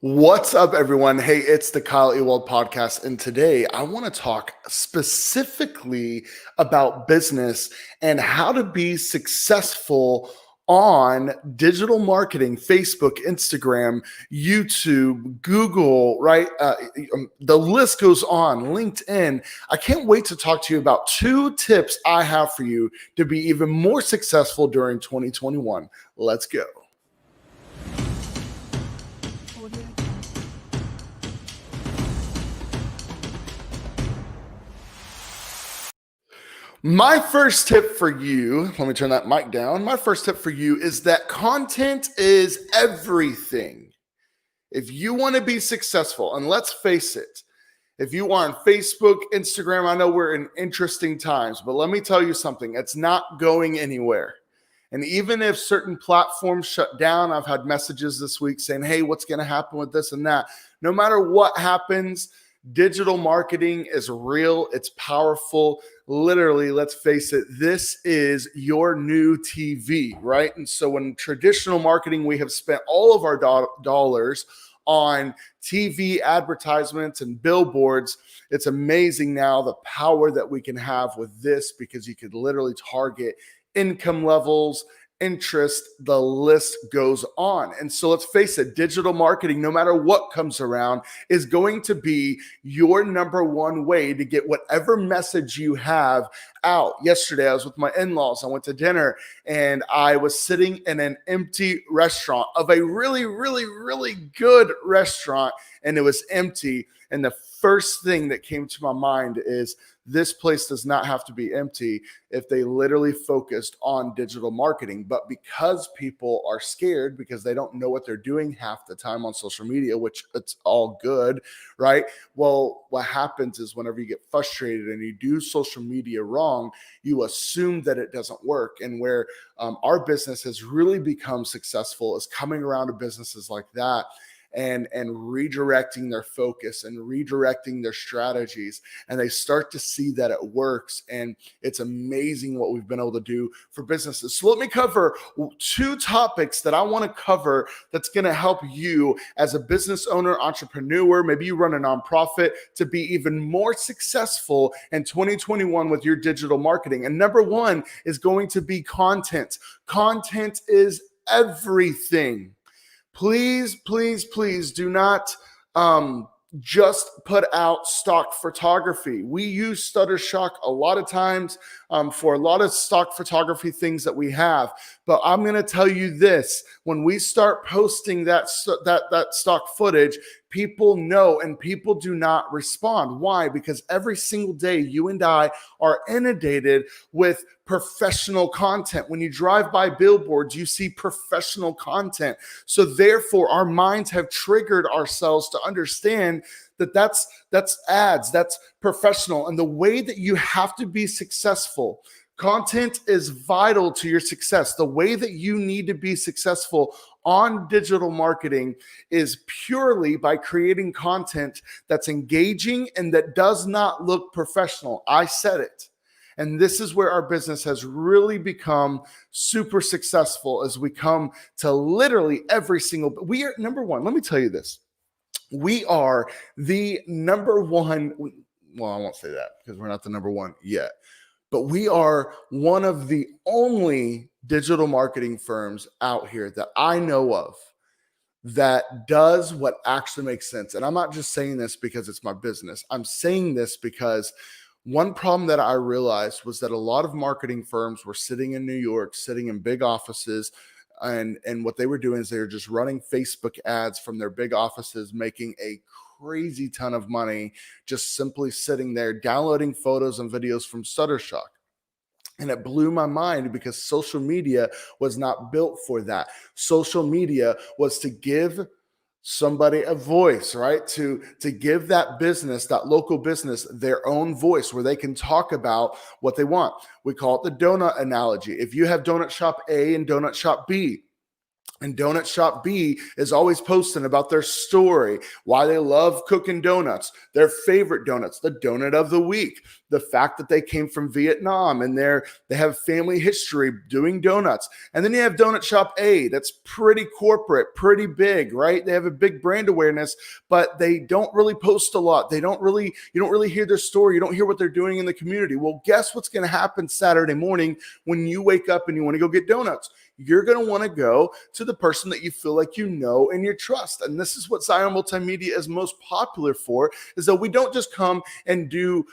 What's up, everyone? Hey, it's the Kyle Ewald podcast. And today I want to talk specifically about business and how to be successful on digital marketing, Facebook, Instagram, YouTube, Google, right? The list goes on, LinkedIn. I can't wait to talk to you about 2 tips I have for you to be even more successful during 2021. Let's go. My first tip for you, let me turn that mic down. My first tip for you is that content is everything. If you want to be successful, and let's face it, if you are on Facebook, Instagram, I know we're in interesting times, but let me tell you something, it's not going anywhere. And even if certain platforms shut down, I've had messages this week saying, hey, what's going to happen with this and that? No matter what happens, digital marketing is real, it's powerful. Literally, let's face it, this is your new TV, right? And so in traditional marketing, we have spent all of our dollars on TV advertisements and billboards. It's amazing now the power that we can have with this because you could literally target income levels, interest, the list goes on. And so let's face it, digital marketing, no matter what comes around, is going to be your number one way to get whatever message you have out. Yesterday, I was with my in-laws. I went to dinner and I was sitting in an empty restaurant of a really, really, really good restaurant, and it was empty. And the first thing that came to my mind is this place does not have to be empty if they literally focused on digital marketing. But because people are scared because they don't know what they're doing half the time on social media, which it's all good, right? Well, what happens is whenever you get frustrated and you do social media wrong, you assume that it doesn't work. And where our business has really become successful is coming around to businesses like that and redirecting their focus and redirecting their strategies, and they start to see that it works. And it's amazing what we've been able to do for businesses. So let me cover 2 topics that I want to cover that's going to help you as a business owner, entrepreneur, maybe you run a nonprofit, to be even more successful in 2021 with your digital marketing. And number 1 is going to be content. Content is everything. Please, please, please do not just put out stock photography. We use Shutterstock a lot of times for a lot of stock photography things that we have. But I'm going to tell you this, when we start posting that stock footage, people know and people do not respond. Why? Because every single day you and I are inundated with professional content. When you drive by billboards, you see professional content. So therefore, our minds have triggered ourselves to understand that that's ads, that's professional. And the way that you have to be successful, content is vital to your success. The way that you need to be successful on digital marketing is purely by creating content that's engaging and that does not look professional. I said it. And this is where our business has really become super successful as we come to literally every single, we are number 1. Let me tell you this. We are the number 1. Well, I won't say that because we're not the number 1 yet, but we are one of the only digital marketing firms out here that I know of that does what actually makes sense. And I'm not just saying this because it's my business. I'm saying this because one problem that I realized was that a lot of marketing firms were sitting in New York, sitting in big offices, and what they were doing is they were just running Facebook ads from their big offices, making a crazy ton of money, just simply sitting there downloading photos and videos from Shutterstock. And it blew my mind because social media was not built for that. Social media was to give somebody a voice, right? To give that business, that local business, their own voice where they can talk about what they want. We call it the donut analogy. If you have donut shop A and donut shop B, And Donut Shop B is always posting about their story, why they love cooking donuts, their favorite donuts, the donut of the week, the fact that they came from Vietnam and they have family history doing donuts. And then you have Donut Shop A, that's pretty corporate, pretty big, right? They have a big brand awareness, but they don't really post a lot. You don't really hear their story. You don't hear what they're doing in the community. Well, guess what's going to happen Saturday morning when you wake up and you want to go get donuts? You're going to want to go to the person that you feel like you know and you trust. And this is what Zion Multimedia is most popular for, is that we don't just come and do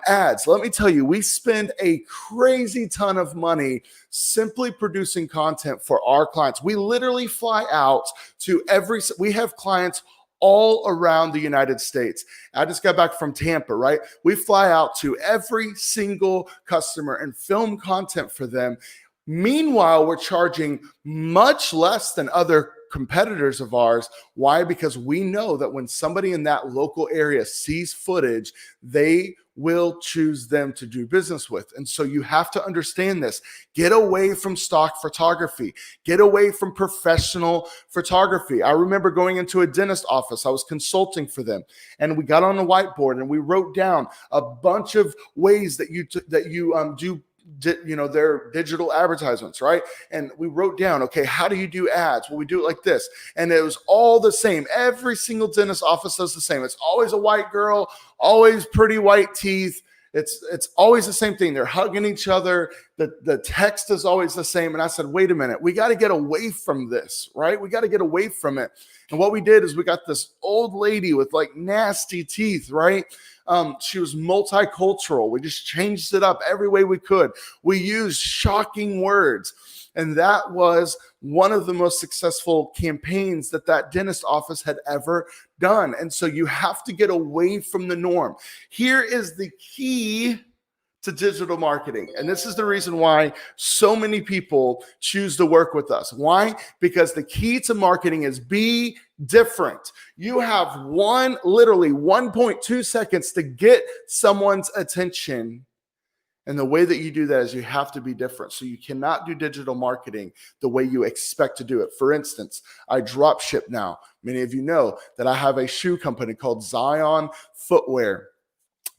ads. Let me tell you, we spend a crazy ton of money simply producing content for our clients. We literally fly out to we have clients all around the United States. I just got back from Tampa, right? We fly out to every single customer and film content for them. Meanwhile, we're charging much less than other competitors of ours. Why? Because we know that when somebody in that local area sees footage, they will choose them to do business with. And so you have to understand this. Get away from stock photography. Get away from professional photography. I remember going into a dentist office. I was consulting for them, and we got on the whiteboard and we wrote down a bunch of ways that you do their digital advertisements, right? And we wrote down, okay, how do you do ads? Well, we do it like this. And it was all the same. Every single dentist office does the same. It's always a white girl, always pretty white teeth. It's always the same thing. They're hugging each other. The text is always the same. And I said, wait a minute, we got to get away from this, right? We got to get away from it. And what we did is we got this old lady with like nasty teeth, right? She was multicultural. We just changed it up every way we could. We used shocking words. And that was one of the most successful campaigns that dentist office had ever done. And so you have to get away from the norm. Here is the key to digital marketing. And this is the reason why so many people choose to work with us. Why? Because the key to marketing is be different. You have literally 1.2 seconds to get someone's attention. And the way that you do that is you have to be different. So you cannot do digital marketing the way you expect to do it. For instance, I drop ship now. Many of you know that I have a shoe company called Zion Footwear.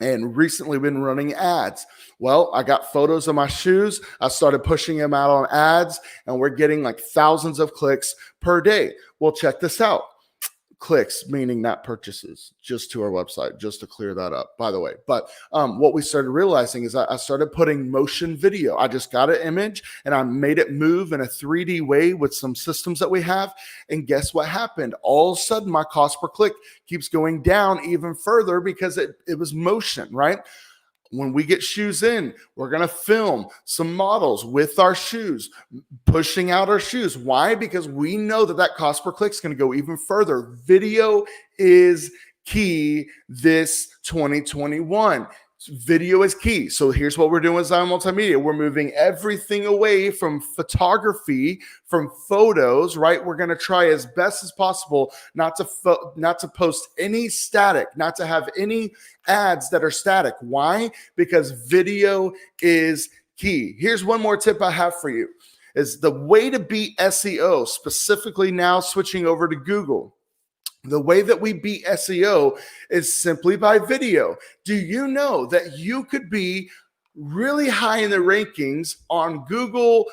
And recently been running ads. Well, I got photos of my shoes. I started pushing them out on ads, and we're getting like thousands of clicks per day. Well, check this out. Clicks, meaning not purchases, just to our website, just to clear that up, by the way. But what we started realizing is I started putting motion video. I just got an image and I made it move in a 3D way with some systems that we have. And guess what happened? All of a sudden, my cost per click keeps going down even further because it was motion, right? When we get shoes in, we're going to film some models with our shoes, pushing out our shoes. Why? Because we know that cost per click is going to go even further. Video is key this 2021. Video is key. So here's what we're doing with Zion Multimedia. We're moving everything away from photography, from photos, right? We're going to try as best as possible not to post any static, not to have any ads that are static. Why? Because video is key. Here's one more tip I have for you, is the way to beat SEO, specifically now switching over to Google. The way that we beat SEO is simply by video. Do you know that you could be really high in the rankings on Google?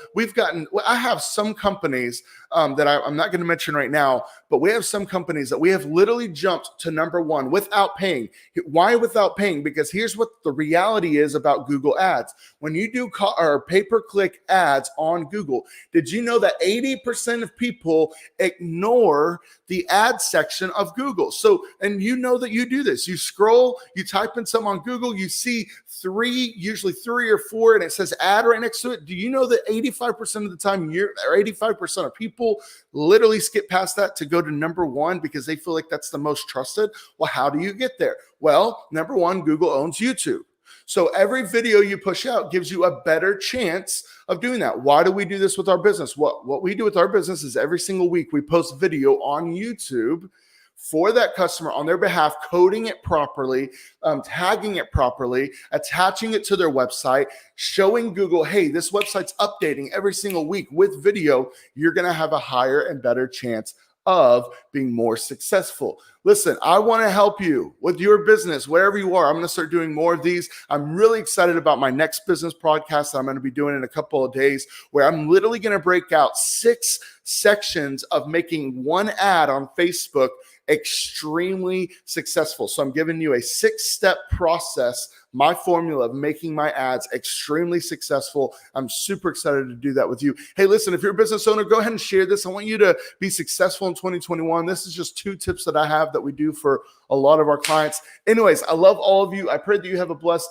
I have some companies that I'm not going to mention right now, but we have some companies that we have literally jumped to number one without paying. Why without paying? Because here's what the reality is about Google ads. When you do pay-per-click ads on Google, did you know that 80% of people ignore the ad section of Google? So, and you know that you do this. You scroll, you type in something on Google, you see usually three or four, and it says ad right next to it. Do you know that 85% of the time 85% of people literally skip past that to go to number one because they feel like that's the most trusted? Well, how do you get there? Well, number one, Google owns YouTube. So every video you push out gives you a better chance of doing that. Why do we do this with our business? What we do with our business is every single week we post video on YouTube for that customer on their behalf, coding it properly, tagging it properly, attaching it to their website, showing Google, hey, this website's updating every single week with video, you're going to have a higher and better chance of being more successful. Listen, I want to help you with your business, wherever you are. I'm going to start doing more of these. I'm really excited about my next business podcast that I'm going to be doing in a couple of days, where I'm literally going to break out 6 sections of making one ad on Facebook extremely successful. So I'm giving you a 6-step process, my formula of making my ads extremely successful. I'm super excited to do that with you. Hey, listen, if you're a business owner, go ahead and share this. I want you to be successful in 2021. This is just 2 tips that I have that we do for a lot of our clients. Anyways, I love all of you. I pray that you have a blessed day.